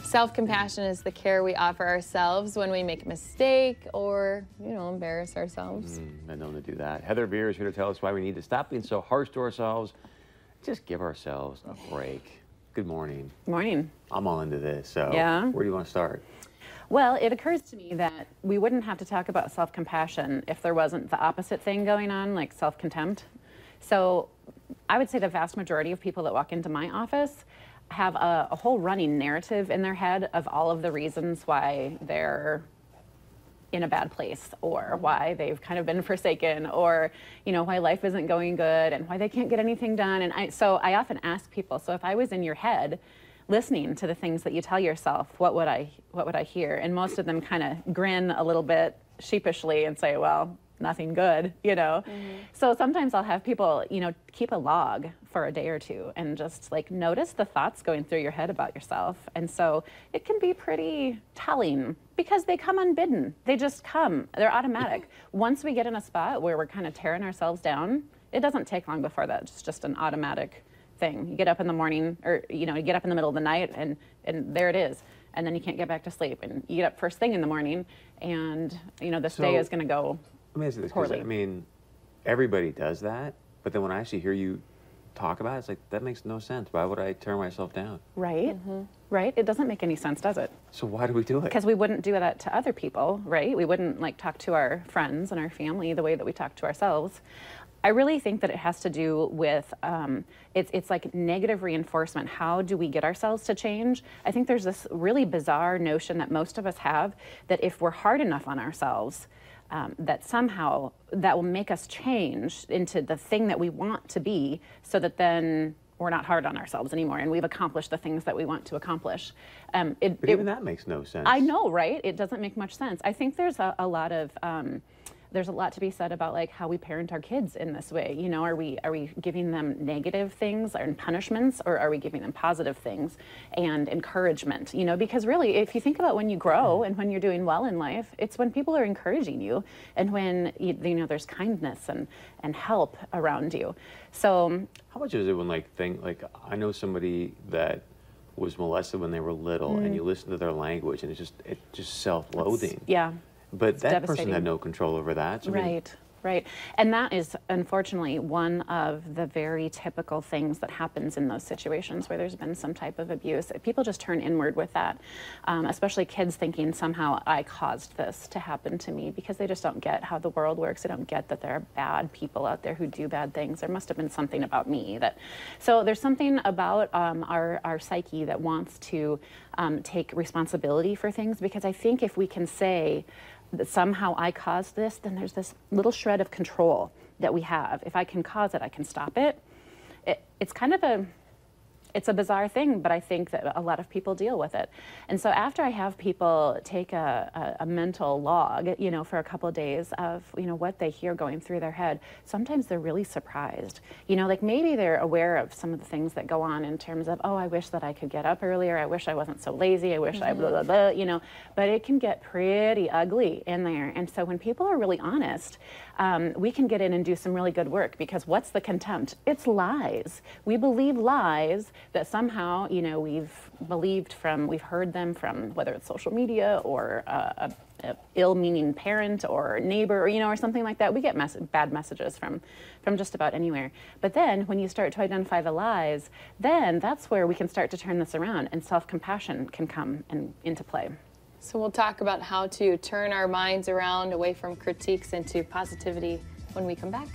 Self-compassion is the care we offer ourselves when we make a mistake or, embarrass ourselves. Been known to do that. Heather Beer is here to tell us why we need to stop being so harsh to ourselves. Just give ourselves a break. Good morning. Morning. I'm all into this, so yeah. Where do you want to start? Well, it occurs to me that we wouldn't have to talk about self-compassion if there wasn't the opposite thing going on, like self-contempt. So I would say the vast majority of people that walk into my office have a whole running narrative in their head of all of the reasons why they're in a bad place, or why they've kind of been forsaken, or why life isn't going good and why they can't get anything done. And so I often ask people, so if I was in your head listening to the things that you tell yourself, what would I hear? And most of them kind of grin a little bit sheepishly and say, well, nothing good, So sometimes I'll have people, keep a log for a day or two and just like notice the thoughts going through your head about yourself. And so it can be pretty telling because they come unbidden. They just come. They're automatic. Once we get in a spot where we're kind of tearing ourselves down, it doesn't take long before that's just an automatic thing. You get up in the morning, or you get up in the middle of the night and there it is. And then you can't get back to sleep. And you get up first thing in the morning and this day is going to go Let me ask you this, poorly. I mean, everybody does that, but then when I actually hear you talk about it, it's like, that makes no sense. Why would I tear myself down? Right? Right? It doesn't make any sense, does it? So why do we do it? Because we wouldn't do that to other people, right? We wouldn't talk to our friends and our family the way that we talk to ourselves. I really think that it has to do with, it's like negative reinforcement. How do we get ourselves to change? I think there's this really bizarre notion that most of us have that if we're hard enough on ourselves, that somehow that will make us change into the thing that we want to be, so that then we're not hard on ourselves anymore and we've accomplished the things that we want to accomplish. But even that makes no sense. I know, right? It doesn't make much sense. I think there's a lot of there's a lot to be said about how we parent our kids in this way. Are we giving them negative things and punishments, or are we giving them positive things and encouragement? Because really, if you think about when you grow and when you're doing well in life, it's when people are encouraging you and when there's kindness and help around you. So how much is it when I know somebody that was molested when they were little, and you listen to their language and it's just self-loathing. Yeah. But that person had no control over that. So right. Right. And that is, unfortunately, one of the very typical things that happens in those situations where there's been some type of abuse. People just turn inward with that, especially kids thinking somehow I caused this to happen to me, because they just don't get how the world works. They don't get that there are bad people out there who do bad things. There must have been something about me that... So there's something about our psyche that wants to take responsibility for things, because I think if we can say that somehow I caused this, then there's this little shred of control that we have. If I can cause it, I can stop it. It's kind of it's a bizarre thing, but I think that a lot of people deal with it. And so after I have people take a mental log, for a couple of days of, what they hear going through their head, sometimes they're really surprised. Maybe they're aware of some of the things that go on in terms of, oh, I wish that I could get up earlier. I wish I wasn't so lazy. I wish I blah, blah, blah, but it can get pretty ugly in there. And so when people are really honest, we can get in and do some really good work, because what's the contempt? It's lies. We believe lies that somehow, we've heard them from, whether it's social media or a ill-meaning parent or neighbor, or something like that. We get bad messages from just about anywhere. But then when you start to identify the lies, then that's where we can start to turn this around, and self-compassion can come into play. So we'll talk about how to turn our minds around away from critiques into positivity when we come back.